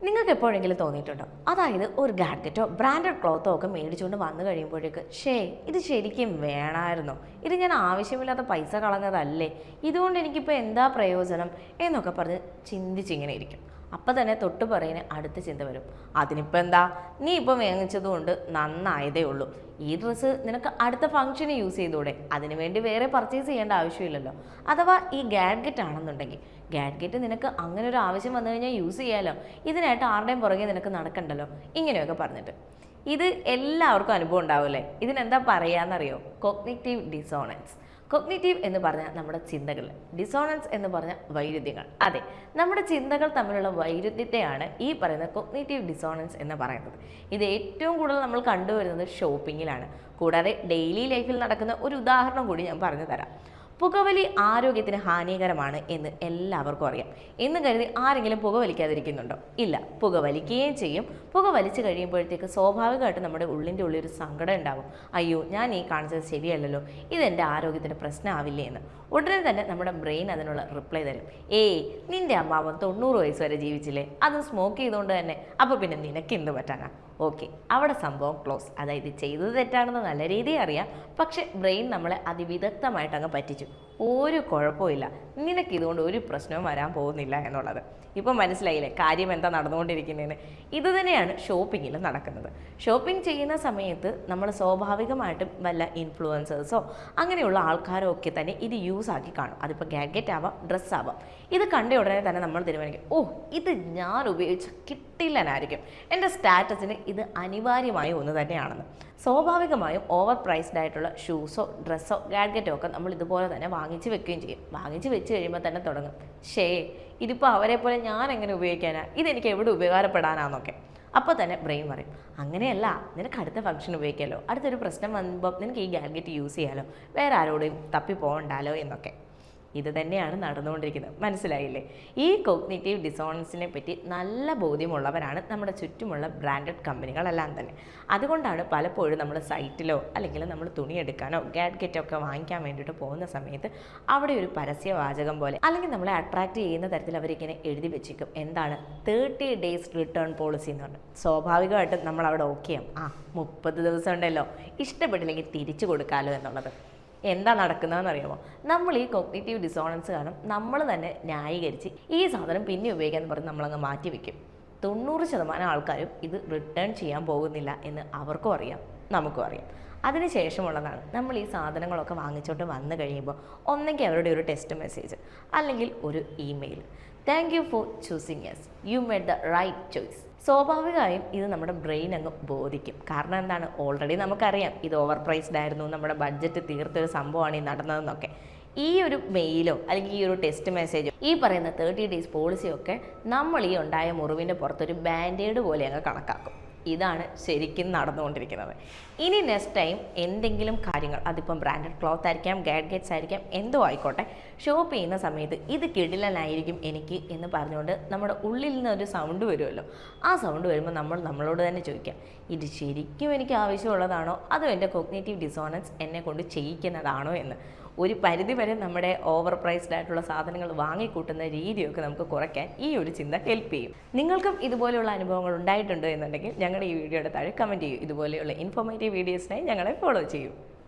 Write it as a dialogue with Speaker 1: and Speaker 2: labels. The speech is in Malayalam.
Speaker 1: നിങ്ങൾക്ക് എപ്പോഴെങ്കിലും തോന്നിയിട്ടുണ്ടോ, അതായത് ഒരു ഗാഡ്ഗറ്റോ ബ്രാൻഡഡ് ക്ലോത്തോ ഒക്കെ മേടിച്ചുകൊണ്ട് വന്നു കഴിയുമ്പോഴേക്ക് ഇത് ശരിക്കും വേണമായിരുന്നോ, ഇത് ഞാൻ ആവശ്യമില്ലാത്ത പൈസ കളഞ്ഞതല്ലേ, ഇതുകൊണ്ട് എനിക്കിപ്പോൾ എന്താ പ്രയോജനം എന്നൊക്കെ പറഞ്ഞ് ചിന്തിച്ചിങ്ങനെ ഇരിക്കും. അപ്പം തന്നെ തൊട്ട് പറയുന്ന അടുത്ത ചിന്ത വരും, അതിനിപ്പോൾ എന്താ, നീ ഇപ്പോൾ വാങ്ങിച്ചതുകൊണ്ട് നന്നായതേ ഉള്ളൂ, ഈ ഡ്രസ്സ് നിനക്ക് അടുത്ത ഫംഗ്ഷന് യൂസ് ചെയ്തൂടെ, അതിനുവേണ്ടി വേറെ പർച്ചേസ് ചെയ്യേണ്ട ആവശ്യമില്ലല്ലോ. അഥവാ ഈ ഗാഡ്ഗറ്റ് ആണെന്നുണ്ടെങ്കിൽ ഗാഡ്ഗറ്റ് നിനക്ക് അങ്ങനെ ഒരു ആവശ്യം വന്നു കഴിഞ്ഞാൽ യൂസ് ചെയ്യാമല്ലോ, ഇതിനായിട്ട് ആരുടെയും പുറകെ നിനക്ക് നടക്കണ്ടല്ലോ, ഇങ്ങനെയൊക്കെ പറഞ്ഞിട്ട്. ഇത് എല്ലാവർക്കും അനുഭവം ഉണ്ടാവില്ലേ. ഇതിനെന്താ പറയാന്നറിയോ? Cognitive dissonance. കോഗ്നിറ്റീവ് എന്ന് പറഞ്ഞാൽ നമ്മുടെ ചിന്തകൾ, ഡിസോണൻസ് എന്ന് പറഞ്ഞാൽ വൈരുദ്ധ്യങ്ങൾ. അതെ, നമ്മുടെ ചിന്തകൾ തമ്മിലുള്ള വൈരുദ്ധ്യത്തെയാണ് ഈ പറയുന്ന കോഗ്നിറ്റീവ് ഡിസോണൻസ് എന്ന് പറയുന്നത്. ഇത് ഏറ്റവും കൂടുതൽ നമ്മൾ കണ്ടുവരുന്നത് ഷോപ്പിങ്ങിലാണ്. കൂടാതെ ഡെയിലി ലൈഫിൽ നടക്കുന്ന ഒരു ഉദാഹരണം കൂടി ഞാൻ പറഞ്ഞു തരാം. പുകവലി ആരോഗ്യത്തിന് ഹാനികരമാണ് എന്ന് എല്ലാവർക്കും അറിയാം. എന്ന് കരുതി ആരെങ്കിലും പുകവലിക്കാതിരിക്കുന്നുണ്ടോ? ഇല്ല, പുകവലിക്കുകയും ചെയ്യും. പുകവലിച്ച് കഴിയുമ്പോഴത്തേക്ക് സ്വാഭാവികമായിട്ട് നമ്മുടെ ഉള്ളിൻ്റെ ഉള്ളിൽ ഒരു സങ്കടം ഉണ്ടാവും. അയ്യോ, ഞാൻ ഈ കാണിച്ചത് ശരിയല്ലല്ലോ, ഇതെൻ്റെ ആരോഗ്യത്തിന് പ്രശ്നമാവില്ലേ എന്ന്. ഉടനെ തന്നെ നമ്മുടെ ബ്രെയിൻ അതിനുള്ള റിപ്ലൈ തരും, ഏയ് നിൻ്റെ അമ്മാവൻ 90 വയസ്സ് വരെ ജീവിച്ചില്ലേ, അത് സ്മോക്ക് ചെയ്തുകൊണ്ട് തന്നെ, അപ്പോൾ പിന്നെ നിനക്ക് എന്ത് പറ്റാനാ? ഓക്കെ, അവിടെ സംഭവം ക്ലോസ്. അതായത് ചെയ്തത് തെറ്റാണെന്ന് നല്ല രീതിയിൽ അറിയാം, പക്ഷെ ബ്രെയിൻ നമ്മളെ അതിവിദഗ്ധമായിട്ട് അങ്ങ് പറ്റിച്ചു. ഒരു കുഴപ്പമില്ല, നിനക്കിതുകൊണ്ട് ഒരു പ്രശ്നവും വരാൻ പോകുന്നില്ല എന്നുള്ളത്. ഇപ്പം മനസ്സിലായില്ലേ കാര്യം എന്താ നടന്നുകൊണ്ടിരിക്കുന്നതെന്ന്? ഇത് തന്നെയാണ് ഷോപ്പിങ്ങിൽ നടക്കുന്നത്. ഷോപ്പിംഗ് ചെയ്യുന്ന സമയത്ത് നമ്മൾ സ്വാഭാവികമായിട്ടും വല്ല ഇൻഫ്ലുവൻസേഴ്സോ അങ്ങനെയുള്ള ആൾക്കാരോ ഒക്കെ തന്നെ ഇത് യൂസ് ആക്കി കാണും. അതിപ്പോൾ ഗാഡ്ഗറ്റ് ആവാം, ഡ്രസ്സ് ആവാം. ഇത് കണ്ട ഉടനെ തന്നെ നമ്മൾ തീരുമാനിക്കും, ഓ ഇത് ഞാൻ ഉപയോഗിച്ച് കിട്ടില്ലനായിരിക്കും, എൻ്റെ സ്റ്റാറ്റസിന് ഇത് അനിവാര്യമായ ഒന്ന് തന്നെയാണെന്ന്. സ്വാഭാവികമായും ഓവർ പ്രൈസ്ഡ് ആയിട്ടുള്ള ഷൂസോ ഡ്രസ്സോ ഗാഡ്ഗറ്റോ ഒക്കെ നമ്മൾ ഇതുപോലെ തന്നെ വാങ്ങിച്ച് വെക്കുകയും ചെയ്യും. വാങ്ങിച്ച് വെച്ച് കഴിയുമ്പോൾ തന്നെ തുടങ്ങും, ഇതിപ്പോൾ അവരെ പോലെ ഞാൻ എങ്ങനെ ഉപയോഗിക്കാനാ, ഇതെനിക്ക് എവിടെ ഉപകാരപ്പെടാനാന്നൊക്കെ. അപ്പോൾ തന്നെ ബ്രെയിൻ പറയും, അങ്ങനെയല്ല, നിനക്ക് അടുത്ത ഫംഗ്ഷൻ ഉപയോഗിക്കാമല്ലോ, അടുത്തൊരു പ്രശ്നം വന്നപ്പോൾ നിനക്ക് ഈ ഗാഡ്ഗറ്റ് യൂസ് ചെയ്യാമല്ലോ, വേറെ ആരോടും തപ്പി പോകണ്ടല്ലോ എന്നൊക്കെ. ഇത് തന്നെയാണ് നടന്നുകൊണ്ടിരിക്കുന്നത്. മനസ്സിലായില്ലേ? ഈ കോഗ്നിറ്റീവ് ഡിസോണൻസിനെ പറ്റി നല്ല ബോധ്യമുള്ളവരാണ് നമ്മുടെ ചുറ്റുമുള്ള ബ്രാൻഡഡ് കമ്പനികളെല്ലാം തന്നെ. അതുകൊണ്ടാണ് പലപ്പോഴും നമ്മൾ സൈറ്റിലോ അല്ലെങ്കിൽ നമ്മൾ തുണി എടുക്കാനോ ഗാഡ്ഗറ്റോ ഒക്കെ വാങ്ങിക്കാൻ വേണ്ടിയിട്ട് പോകുന്ന സമയത്ത് അവിടെ ഒരു പരസ്യവാചകം പോലെ അല്ലെങ്കിൽ നമ്മളെ അട്രാക്റ്റ് ചെയ്യുന്ന തരത്തിൽ അവരിങ്ങനെ എഴുതി വെച്ചേക്കും, എന്താണ് 30 days റിട്ടേൺ പോളിസി എന്ന് പറഞ്ഞു. സ്വാഭാവികമായിട്ടും നമ്മൾ അവിടെ ഓക്കെ ആവും, 30 ദിവസം ഉണ്ടല്ലോ, ഇഷ്ടപ്പെട്ടില്ലെങ്കിൽ തിരിച്ചു കൊടുക്കാമല്ലോ എന്നുള്ളത്. എന്താ നടക്കുന്നതെന്ന് അറിയാമോ? നമ്മൾ ഈ കോഗ്നിറ്റീവ് ഡിസോണൻസ് കാരണം നമ്മൾ തന്നെ ന്യായീകരിച്ച് ഈ സാധനം പിന്നെ ഉപയോഗിക്കാമെന്ന് പറഞ്ഞ് നമ്മളങ്ങ് മാറ്റി വയ്ക്കും. 90% ആൾക്കാരും ഇത് റിട്ടേൺ ചെയ്യാൻ പോകുന്നില്ല എന്ന് അവർക്കും അറിയാം, നമുക്കും അറിയാം. അതിനുശേഷമുള്ളതാണ് നമ്മൾ ഈ സാധനങ്ങളൊക്കെ വാങ്ങിച്ചോണ്ട് വന്നു കഴിയുമ്പോൾ ഒന്നെങ്കിൽ അവരുടെ ഒരു ടെക്സ്റ്റ് മെസ്സേജ് അല്ലെങ്കിൽ ഒരു email, thank you for choosing yes, you made the right choice. സ്വാഭാവികമായും ഇത് നമ്മുടെ ബ്രെയിൻ അങ്ങ് ബോധിക്കും. കാരണം എന്താണ്, ഓൾറെഡി നമുക്കറിയാം ഇത് ഓവർ പ്രൈസ്ഡ് ആയിരുന്നു, നമ്മുടെ ബഡ്ജറ്റ് തീർത്തൊരു സംഭവമാണ് ഈ നടന്നതെന്നൊക്കെ. ഈ ഒരു മെയിലോ അല്ലെങ്കിൽ ഈ ഒരു ടെക്സ്റ്റ് മെസ്സേജോ ഈ പറയുന്ന 30 days പോളിസിയോ ഒക്കെ നമ്മൾ ഈ ഉണ്ടായ മുറിവിൻ്റെ പുറത്തൊരു ബാൻഡേഡ് പോലെ അങ്ങ് കണക്കാക്കും. ഇതാണ് ശരിക്കും നടന്നുകൊണ്ടിരിക്കുന്നത്. ഇനി നെക്സ്റ്റ് ടൈം എന്തെങ്കിലും കാര്യങ്ങൾ, അതിപ്പം ബ്രാൻഡഡ് ക്ലോത്ത് ആയിരിക്കാം, ഗാഡ്ഗറ്റ്സ് ആയിരിക്കാം, എന്തോ ആയിക്കോട്ടെ, ഷോപ്പ് ചെയ്യുന്ന സമയത്ത് ഇത് കിടിലനായിരിക്കും എനിക്ക് എന്ന് പറഞ്ഞുകൊണ്ട് നമ്മുടെ ഉള്ളിൽ നിന്ന് ഒരു സൗണ്ട് വരുമല്ലോ. ആ സൗണ്ട് വരുമ്പോൾ നമ്മൾ നമ്മളോട് തന്നെ ചോദിക്കാം, ഇത് ശരിക്കും എനിക്ക് ആവശ്യമുള്ളതാണോ അതോ എൻ്റെ കോഗ്നിറ്റീവ് ഡിസോണൻസ് എന്നെ കൊണ്ട് ചെയ്യിക്കുന്നതാണോ എന്ന്. ഒരു പരിധി വരെ നമ്മുടെ ഓവർ പ്രൈസ്ഡ് ആയിട്ടുള്ള സാധനങ്ങൾ വാങ്ങിക്കൂട്ടുന്ന രീതിയൊക്കെ നമുക്ക് കുറയ്ക്കാൻ ഈ ഒരു ചിന്ത ഹെൽപ്പ് ചെയ്യും. നിങ്ങൾക്കും ഇതുപോലെയുള്ള അനുഭവങ്ങൾ ഉണ്ടായിട്ടുണ്ടോ എന്നുണ്ടെങ്കിൽ ഞങ്ങളുടെ ഈ വീഡിയോയുടെ താഴെ കമൻറ്റ് ചെയ്യൂ. ഇതുപോലെയുള്ള ഇൻഫോർമേറ്റീവ് വീഡിയോസിനായി ഞങ്ങളെ ഫോളോ ചെയ്യൂ.